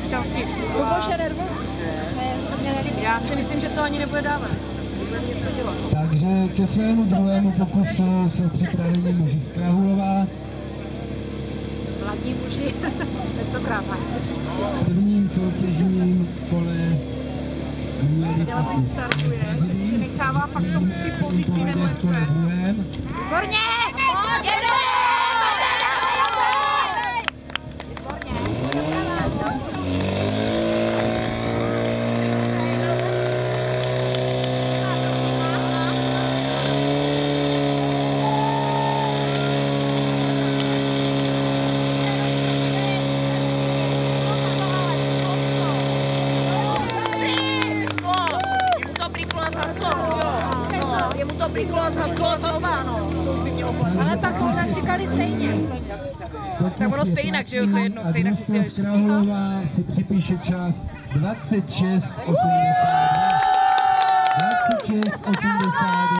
šťastně šťůvá. Luboš nervózní. Já si myslím, že to ani nebude dávat. Takže ke svému druhému pokusu jsou připraveni muži z Krahulová. Mladí muži, tentokrát V prvním soutěžním kole měli Dělabý startuje, přenechává pak tomu ty pozici nemlece. Výborně! Jedeme! Jemu to priklo znova, no. Ale pak jsme načekali stejně. Tak ono stejně, že jo, to je jedno, stejně musí jít. Krahulová si připíše čas 26:82.